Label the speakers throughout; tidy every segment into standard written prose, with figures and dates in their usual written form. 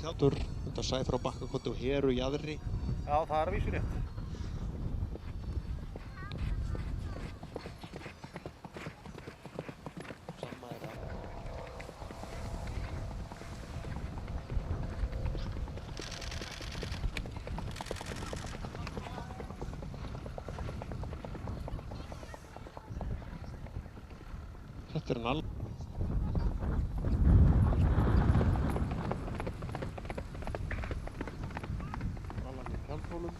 Speaker 1: tjáltur undan Sæfrá Bakkakoti og Heru Jaðri.
Speaker 2: Já, það er að vísu rétt.
Speaker 1: Sama er að þetta er nál. Nállan í tjálthólum.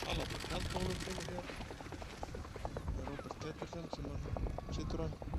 Speaker 1: Nállan í tjálthólum kemur hér. Það er Róbert Petersen sem situr hann.